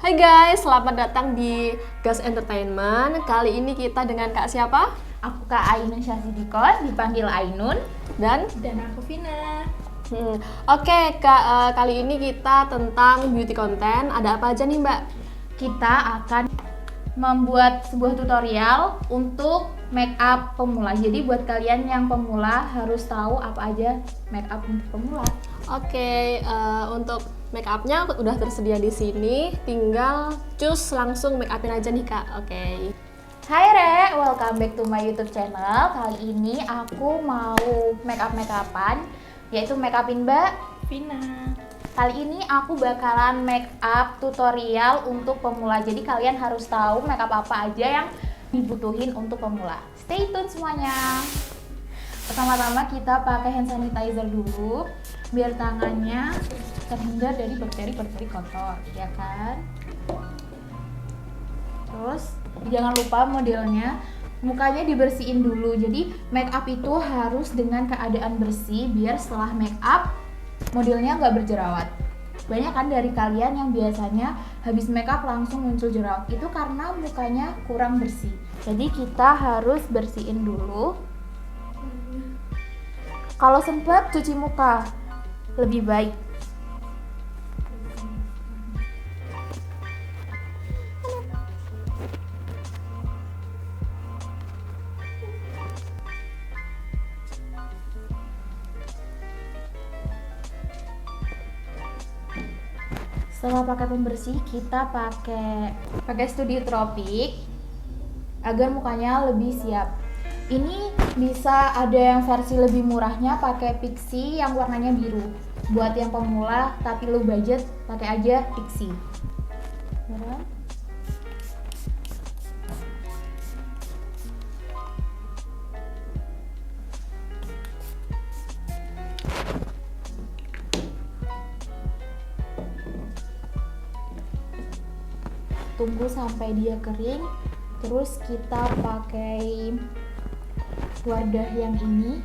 Hai guys, selamat datang di Gas Entertainment. Kali ini kita dengan Kak siapa? Aku Kak Ainun Syahsidikos, dipanggil Ainun. Dan aku Vina. Oke, Kak, kali ini kita tentang beauty content. Ada apa aja nih Mbak? Kita akan membuat sebuah tutorial untuk make up pemula. Jadi buat kalian yang pemula harus tahu apa aja make up untuk pemula. Oke, untuk make upnya udah tersedia di sini. Tinggal cus langsung make upin aja nih Kak. Oke. Hai Re, welcome back to my YouTube channel. Kali ini aku mau make upan, yaitu make upin Mbak Vina. Kali ini aku bakalan make up tutorial untuk pemula. Jadi kalian harus tahu make up apa aja yang dibutuhin untuk pemula. Stay tune semuanya. Pertama-tama kita pakai hand sanitizer dulu, biar tangannya terhindar dari bakteri-bakteri kotor, ya kan? Terus jangan lupa modelnya, mukanya dibersihin dulu. Jadi make up itu harus dengan keadaan bersih, biar setelah make up modelnya nggak berjerawat. Banyak kan dari kalian yang biasanya habis make up langsung muncul jerawat, itu karena mukanya kurang bersih. Jadi kita harus bersihin dulu. Kalau sempat cuci muka lebih baik. Setelah pakai pembersih, kita pakai Studio Tropic agar mukanya lebih siap. Ini bisa ada yang versi lebih murahnya pakai Pixi yang warnanya biru. Buat yang pemula tapi low budget, pakai aja Pixi. Tunggu sampai dia kering, terus kita pakai wadah yang ini.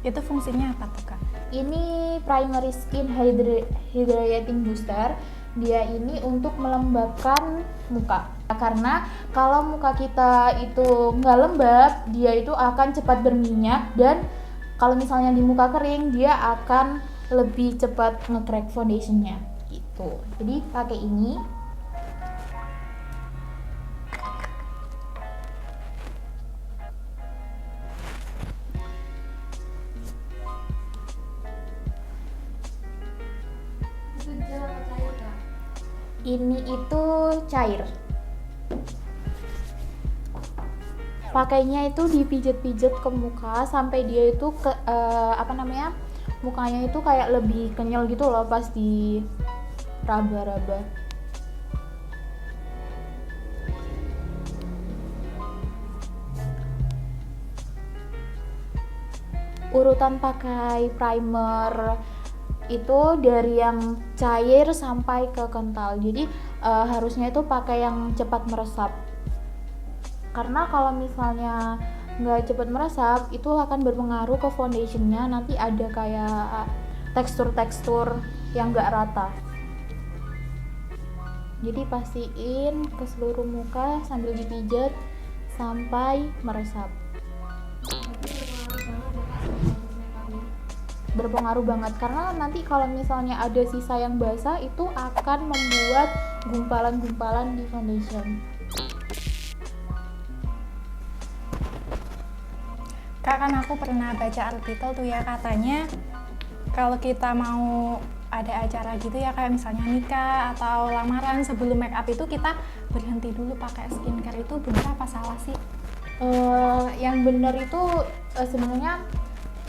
Itu fungsinya apa tuh Kak? Ini primary skin hydrating booster. Dia ini untuk melembabkan muka, karena kalau muka kita itu nggak lembab, dia itu akan cepat berminyak, dan kalau misalnya di muka kering, dia akan lebih cepat nge-crack foundationnya gitu. Jadi pakai ini. Ini itu cair. Pakainya itu dipijet-pijet ke muka sampai dia itu mukanya itu kayak lebih kenyal gitu loh pas di raba-raba. Urutan pakai primer itu dari yang cair sampai ke kental. Jadi harusnya itu pakai yang cepat meresap, karena kalau misalnya nggak cepat meresap itu akan berpengaruh ke foundationnya. Nanti ada kayak tekstur-tekstur yang nggak rata. Jadi pastiin ke seluruh muka sambil dipijat sampai meresap. Berpengaruh banget, karena nanti kalau misalnya ada sisa yang basah itu akan membuat gumpalan-gumpalan di foundation. Kak, kan aku pernah baca artikel tuh ya, katanya kalau kita mau ada acara gitu ya, kayak misalnya nikah atau lamaran, sebelum make up itu kita berhenti dulu pakai skincare. Itu benar apa salah sih? Yang benar itu sebenarnya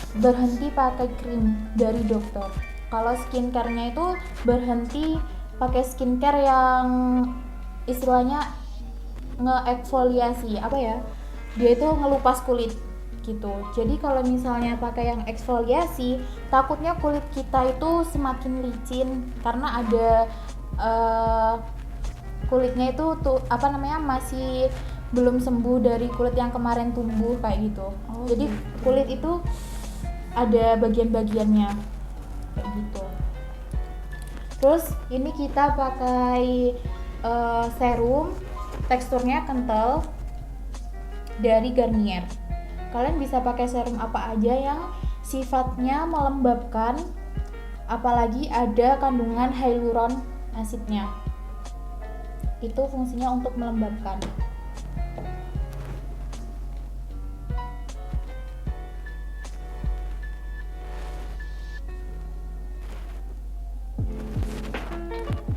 berhenti pakai krim dari dokter. Kalau skincare-nya itu berhenti pakai skincare yang istilahnya nge-eksfoliasi, dia itu ngelupas kulit gitu. Jadi kalau misalnya pakai yang eksfoliasi, takutnya kulit kita itu semakin licin, karena ada kulitnya itu masih belum sembuh dari kulit yang kemarin tumbuh kayak gitu. Jadi kulit itu ada bagian-bagiannya kayak gitu. Terus ini kita pakai serum teksturnya kental dari Garnier. Kalian bisa pakai serum apa aja yang sifatnya melembabkan, apalagi ada kandungan hyaluron asidnya. Itu fungsinya untuk melembabkan.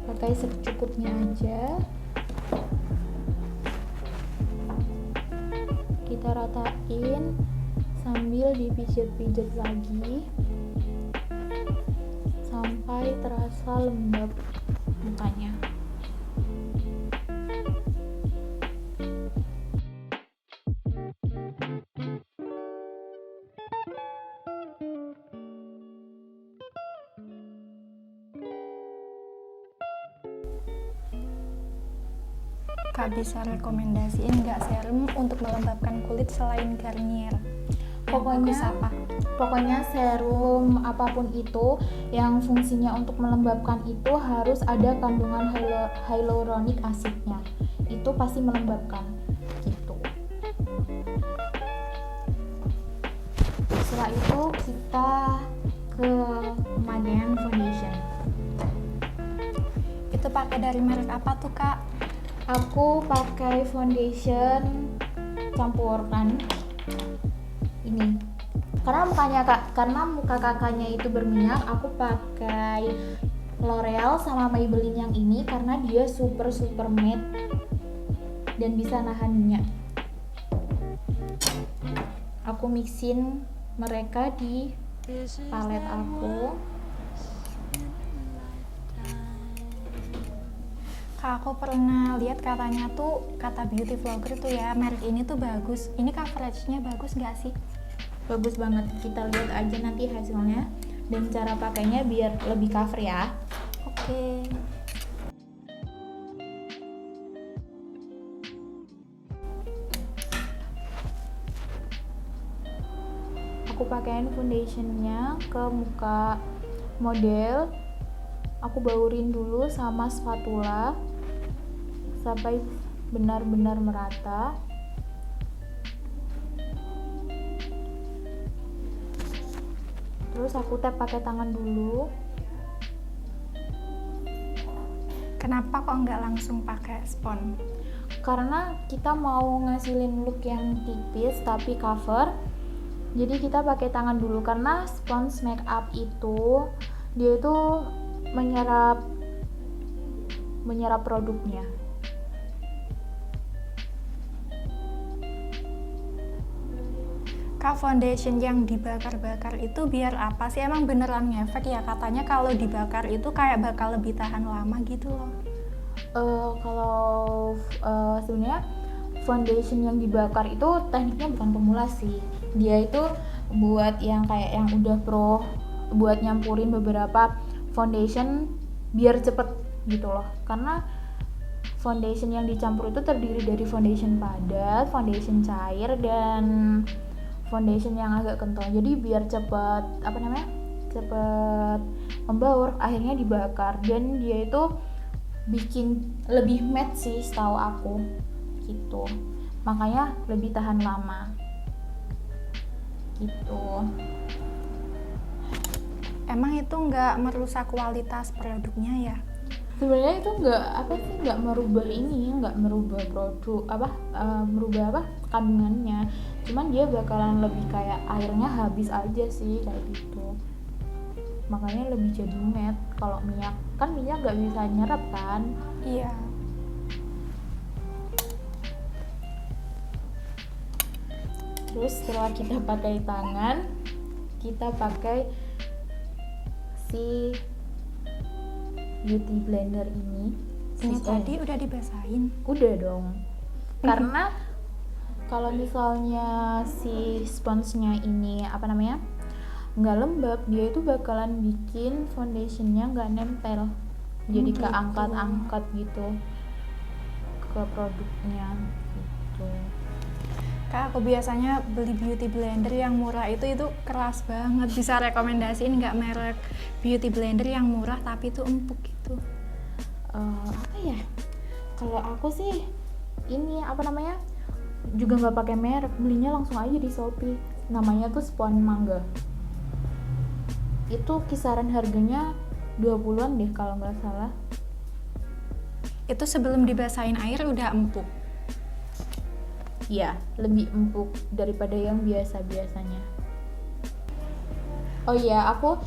Pakai secukupnya aja. Kita ratain sambil dipijat-pijat lagi sampai terasa lembab mukanya. Kak bisa rekomendasiin nggak serum untuk melembabkan kulit selain Garnier? Pokoknya serum apapun itu yang fungsinya untuk melembabkan itu harus ada kandungan hyaluronic acidnya. Itu pasti melembabkan gitu. Setelah itu kita ke pemakaian foundation. Itu pakai dari merek apa tuh Kak? Aku pakai foundation campuran ini. Karena muka kakaknya itu berminyak, aku pakai L'Oreal sama Maybelline yang ini karena dia super matte dan bisa nahan minyak. Aku mixin mereka di palet aku. Kak, aku pernah lihat katanya tuh, kata beauty vlogger tuh ya, merek ini tuh bagus. Ini coveragenya bagus nggak sih? Bagus banget. Kita lihat aja nanti hasilnya dan cara pakainya biar lebih cover ya. Oke. Aku pakaiin foundationnya ke muka model. Aku baurin dulu sama spatula sampai benar-benar merata. Terus aku tap pakai tangan dulu. Kenapa kok nggak langsung pakai spons? Karena kita mau ngasilin look yang tipis tapi cover. Jadi kita pakai tangan dulu karena spons makeup itu dia itu menyerap produknya. Kak, foundation yang dibakar-bakar itu biar apa sih? Emang beneran ngefek ya? Katanya kalau dibakar itu kayak bakal lebih tahan lama gitu loh. Sebenarnya foundation yang dibakar itu tekniknya bukan pemula sih. Dia itu buat yang kayak yang udah pro, buat nyampurin beberapa foundation biar cepet gitu loh. Karena foundation yang dicampur itu terdiri dari foundation padat, foundation cair, dan foundation yang agak kental. Jadi biar cepet membaur, akhirnya dibakar dan dia itu bikin lebih matte sih setahu aku gitu. Makanya lebih tahan lama gitu. Emang itu nggak merusak kualitas produknya ya? Sebenarnya itu nggak merubah produk merubah kandungannya, cuman dia bakalan lebih kayak airnya habis aja sih kayak gitu, makanya lebih jadi matte. Kalau minyak nggak bisa nyerap kan. Iya. Terus setelah kita pakai tangan, kita pakai si beauty blender ini. Ini tadi udah dibasahin. Udah dong. Karena kalau misalnya si sponsnya ini nggak lembab, dia itu bakalan bikin foundationnya nggak nempel, jadi Gitu. keangkat-angkat gitu ke produknya gitu. Kak, aku biasanya beli beauty blender yang murah itu keras banget. Bisa rekomendasiin nggak merek beauty blender yang murah tapi itu empuk gitu? Apa ya? Kalau aku sih ini apa namanya, juga nggak pakai merek, belinya langsung aja di Shopee. Namanya tuh Spon Mangga. Itu kisaran harganya 20-an deh kalau nggak salah. Itu sebelum dibasahin air udah empuk. Iya, lebih empuk daripada yang biasa-biasanya. Oh iya, aku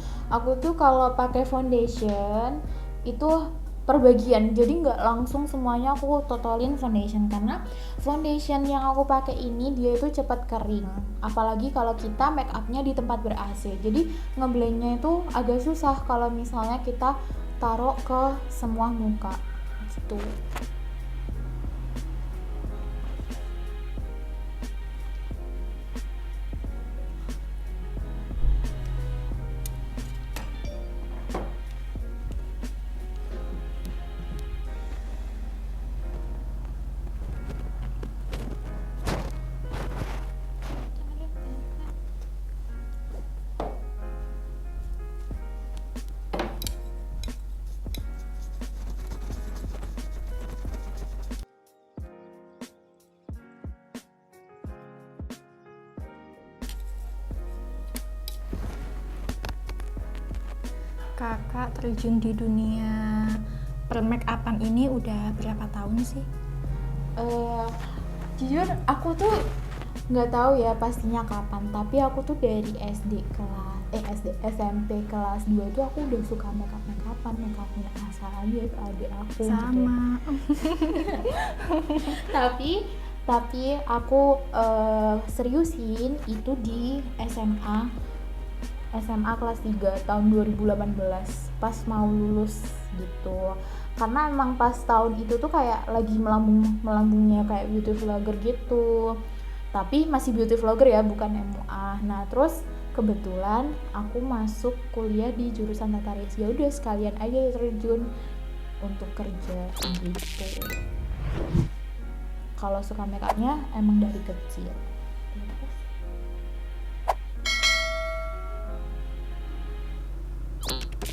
tuh kalau pakai foundation itu per bagian, jadi nggak langsung semuanya aku totalin foundation, karena foundation yang aku pakai ini dia itu cepat kering, apalagi kalau kita make upnya di tempat ber AC, jadi ngeblendnya itu agak susah kalau misalnya kita taruh ke semua muka gitu. Kakak terjun di dunia per make upan ini udah berapa tahun sih? Jujur aku tuh nggak tahu ya pastinya kapan, tapi aku tuh dari SMP kelas 2 itu aku udah suka make upan asal aja ke adik aku Sama. gitu. tapi aku seriusin itu di SMA kelas 3 tahun 2018 pas mau lulus gitu, karena emang pas tahun itu tuh kayak lagi melambungnya kayak beauty vlogger gitu, tapi masih beauty vlogger ya, bukan MUA. Nah terus kebetulan aku masuk kuliah di jurusan tata rias, ya udah sekalian aja terjun untuk kerja gitu. Kalau suka make upnya emang dari kecil.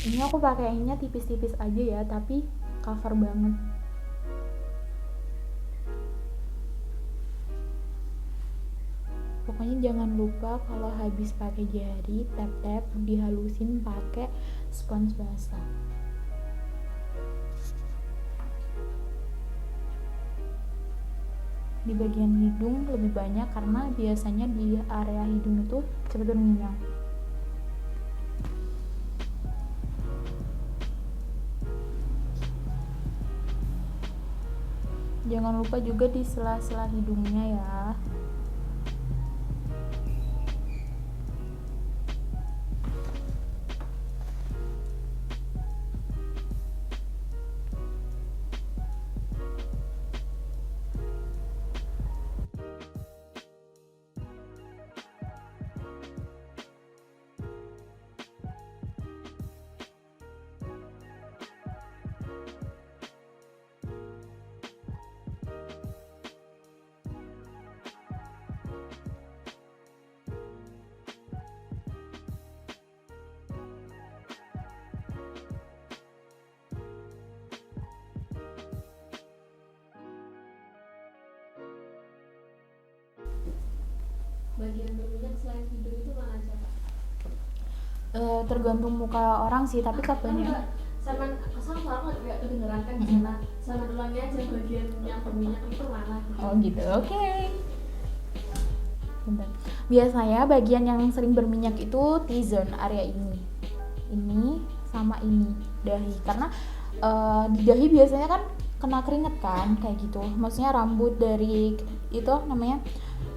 Ini aku pakainya tipis-tipis aja ya, tapi cover banget. Pokoknya jangan lupa kalau habis pakai jari, tap-tap, dihalusin pakai spons basah. Di bagian hidung lebih banyak karena biasanya di area hidung itu cepet berminyak. Jangan lupa juga di sela-sela hidungnya ya. Bagian berminyak selain hidung itu mana aja, Kak? Tergantung muka orang sih, tapi Katanya katanya sama aku nggak kedengeran kan di sana. Sama dulunya aja bagian yang berminyak itu mana gitu. oh gitu, oke. Bentar. Biasanya bagian yang sering berminyak itu T-zone, area ini sama ini dahi, karena di dahi biasanya kan kena keringet kan kayak gitu, maksudnya rambut dari itu namanya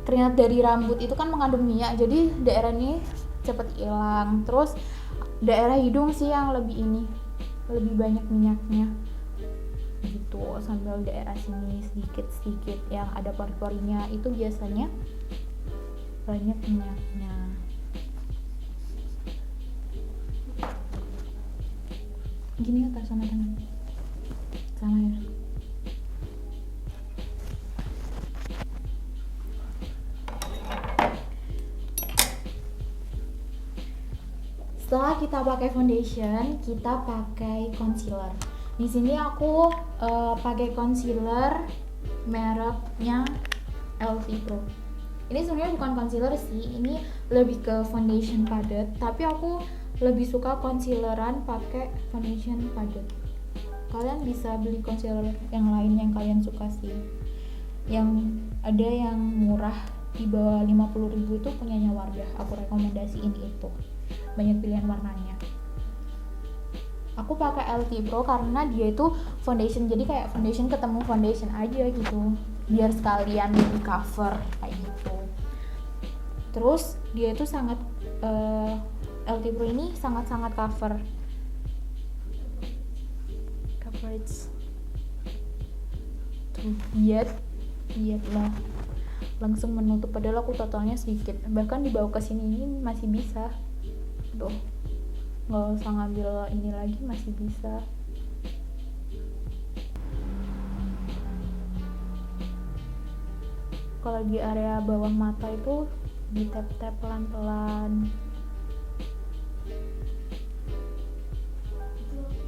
keringat dari rambut itu kan mengandung minyak, jadi daerah ini cepet hilang. Terus daerah hidung sih yang lebih banyak minyaknya gitu, sambil daerah sini sedikit yang ada pori-porinya itu biasanya banyak minyaknya. Gini atau sama tangan? Sama ya. Setelah kita pakai foundation, kita pakai concealer. Di sini aku pakai concealer mereknya LV Pro. Ini sebenarnya bukan concealer sih, ini lebih ke foundation padat, tapi aku lebih suka concealeran pakai foundation padat. Kalian bisa beli concealer yang lain yang kalian suka sih. Yang ada yang murah di bawah 50.000 itu punyanya Wardah. Aku rekomendasiin itu. Banyak pilihan warnanya. Aku pakai LV Pro karena dia itu foundation, jadi kayak foundation ketemu foundation aja gitu. Biar sekalian lebih cover kayak gitu. Terus dia itu sangat LV Pro ini sangat-sangat coverage tuh, lihat lah, langsung menutup, padahal aku totalnya sedikit, bahkan dibawa ke sini ini masih bisa tuh, nggak usah ngambil ini lagi, masih bisa. Kalau di area bawah mata itu di tap-tap pelan-pelan.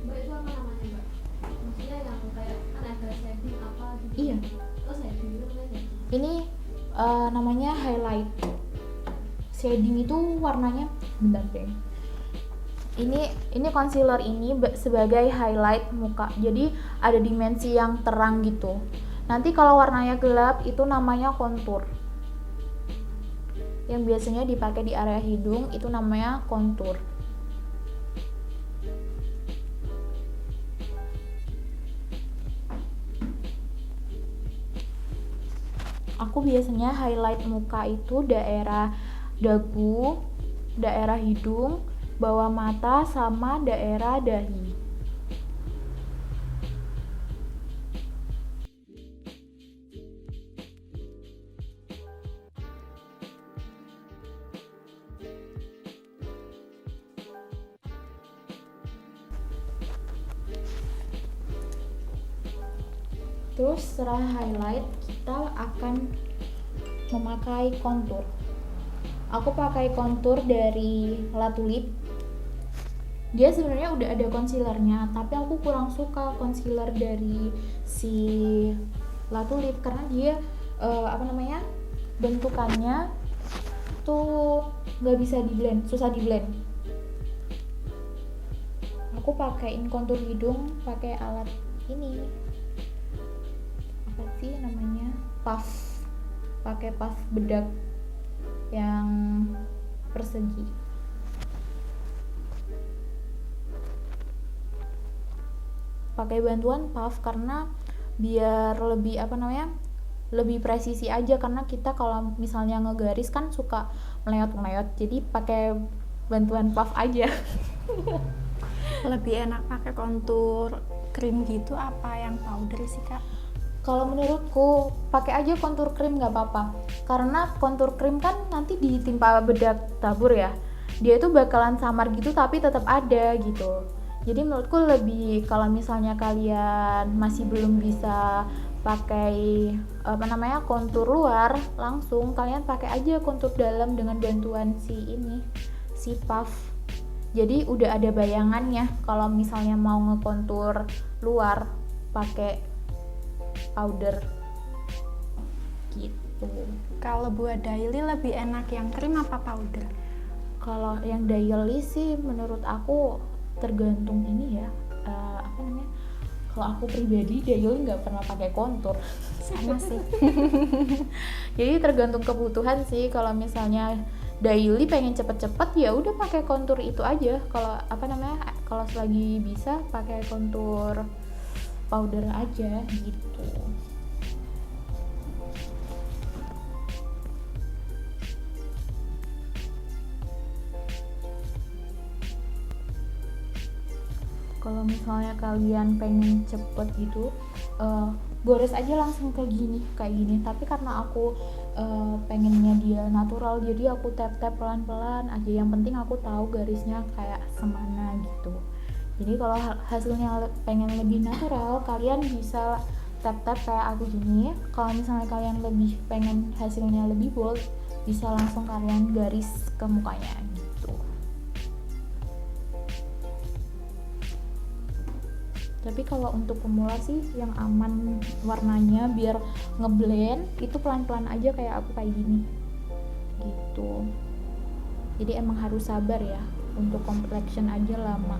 Mbak itu apa namanya Mbak? Maksudnya yang kayak kan ada shading apa gitu? Iya. Oh shading itu namanya? Ini namanya highlight. Shading itu warnanya bentar deh. Ini concealer ini sebagai highlight muka. Jadi ada dimensi yang terang gitu. Nanti kalau warnanya gelap itu namanya kontur. Yang biasanya dipakai di area hidung itu namanya kontur. Aku biasanya highlight muka itu daerah dagu, daerah hidung, bawah mata, sama daerah dahi. Terus setelah highlight, kita akan memakai kontur. Aku pakai kontur dari La Tulip. Dia sebenarnya udah ada concealernya, tapi aku kurang suka concealer dari si La Tulip karena dia bentukannya tuh nggak bisa di blend, susah di blend. Aku pakein kontur hidung pakai alat ini, apa sih namanya, puff, pakai puff bedak yang persegi. Pakai bantuan puff karena biar lebih lebih presisi aja, karena kita kalau misalnya ngegaris kan suka meleot-meleot, jadi pakai bantuan puff aja. Lebih enak pakai kontur krim gitu apa yang powder sih Kak? Kalau menurutku pakai aja kontur krim nggak apa-apa, karena kontur krim kan nanti ditimpa bedak tabur ya, dia itu bakalan samar gitu tapi tetap ada gitu. Jadi menurutku lebih, kalau misalnya kalian masih belum bisa pakai kontur luar langsung, kalian pakai aja kontur dalam dengan bantuan si puff. Jadi udah ada bayangannya kalau misalnya mau ngekontur luar pakai powder gitu. Kalau buat daily lebih enak yang krim apa powder? Kalau yang daily sih menurut aku tergantung ini ya, kalau aku pribadi daily nggak pernah pakai kontur. Sama sih. Jadi tergantung kebutuhan sih. Kalau misalnya daily pengen cepet-cepet ya udah pakai kontur itu aja. Kalau selagi bisa pakai kontur powder aja gitu. Kalau misalnya kalian pengen cepet gitu, gores aja langsung kayak gini. Tapi karena aku pengennya dia natural, jadi aku tap-tap pelan-pelan aja. Yang penting aku tahu garisnya kayak semana gitu. Jadi kalau hasilnya pengen lebih natural, kalian bisa tap-tap kayak aku gini. Kalau misalnya kalian lebih pengen hasilnya lebih bold, bisa langsung kalian garis ke mukanya gitu. Tapi kalau untuk pemula sih yang aman warnanya biar ngeblend itu pelan-pelan aja kayak aku kayak gini gitu. Jadi emang harus sabar ya, untuk complexion aja lama.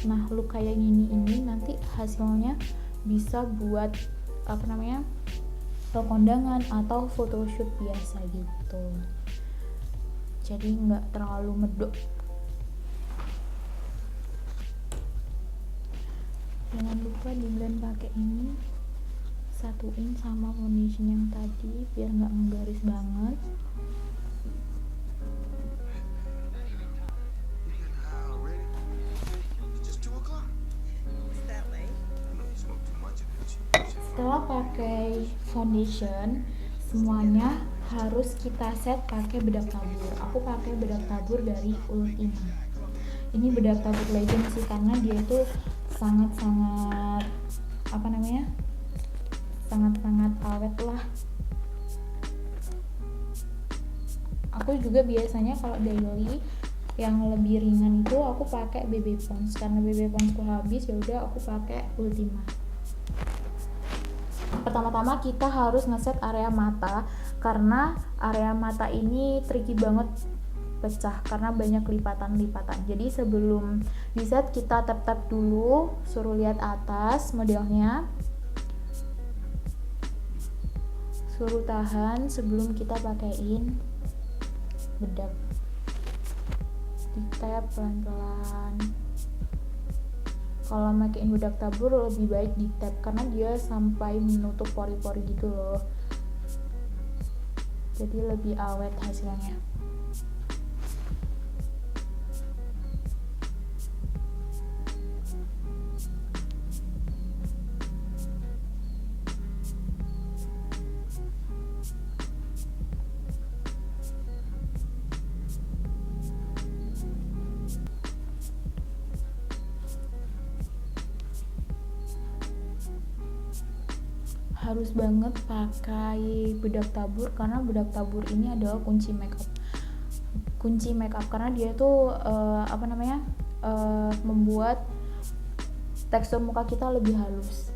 Nah look kayak gini ini nanti hasilnya bisa buat apa namanya, kondangan atau photoshoot biasa gitu, jadi nggak terlalu medok. Jangan lupa di blend pakai ini, satuin sama foundation yang tadi biar nggak menggaris banget. Setelah pakai foundation, semuanya harus kita set pakai bedak tabur. Aku pakai bedak tabur dari Ultima. Ini bedak tabur legend sih, karena dia itu sangat-sangat apa namanya, sangat-sangat awet lah. Aku juga biasanya kalau daily yang lebih ringan itu aku pakai BB Pond's, karena BB Pond's ku habis ya udah aku pakai Ultima. Pertama-tama kita harus ngeset area mata, karena area mata ini tricky banget pecah karena banyak lipatan-lipatan. Jadi sebelum di set kita tap-tap dulu, suruh lihat atas modelnya, suruh tahan sebelum kita pakaiin bedak, di tap pelan-pelan. Kalau pakaiin bedak tabur lebih baik di tap karena dia sampai menutup pori-pori gitu loh, jadi lebih awet hasilnya. Harus banget pakai bedak tabur karena bedak tabur ini adalah kunci makeup. Kunci makeup karena dia tuh apa namanya, membuat tekstur muka kita lebih halus.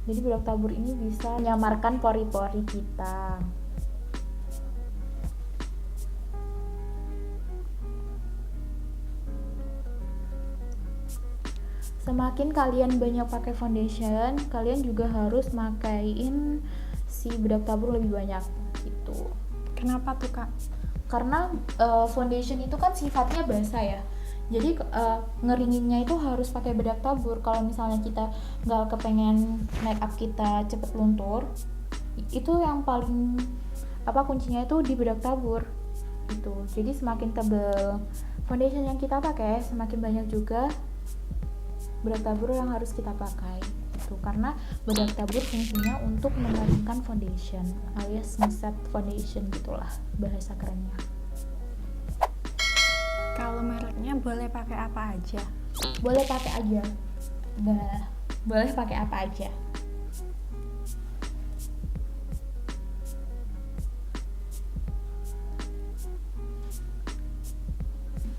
Jadi bedak tabur ini bisa menyamarkan pori-pori kita. Semakin kalian banyak pakai foundation, kalian juga harus makaiin si bedak tabur lebih banyak gitu. Kenapa tuh Kak? Karena foundation itu kan sifatnya basah ya. Jadi ngeringinnya itu harus pakai bedak tabur. Kalau misalnya kita nggak kepengen makeup kita cepet luntur, itu yang paling kuncinya itu di bedak tabur gitu. Jadi semakin tebal foundation yang kita pakai, semakin banyak juga bedak tabur yang harus kita pakai gitu. Karena bedak tabur fungsinya untuk mengeringkan foundation alias ngeset foundation gitulah bahasa kerennya. Kalau mereknya boleh pakai apa aja? Boleh pakai aja. Boleh pakai apa aja.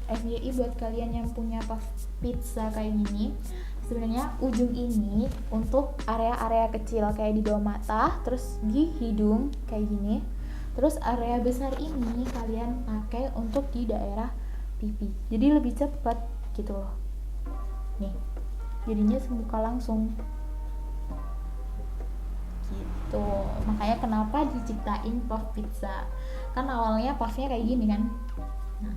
FYI buat kalian yang punya puff pizza kayak gini, sebenarnya ujung ini untuk area-area kecil kayak di bawah mata, terus di hidung kayak gini. Terus area besar ini kalian pakai untuk di daerah pipi. Jadi lebih cepat gitu loh. Nih. Jadinya semuka langsung. Gitu. Makanya kenapa diciptain puff pizza. Kan awalnya puffnya kayak gini kan. Nah.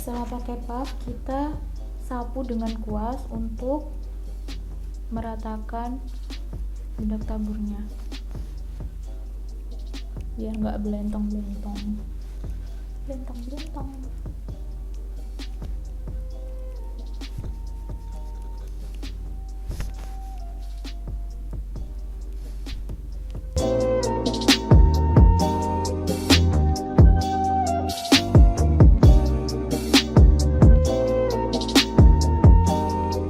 Setelah pakai puff, kita sapu dengan kuas untuk meratakan bedak taburnya biar nggak belentong-belentong.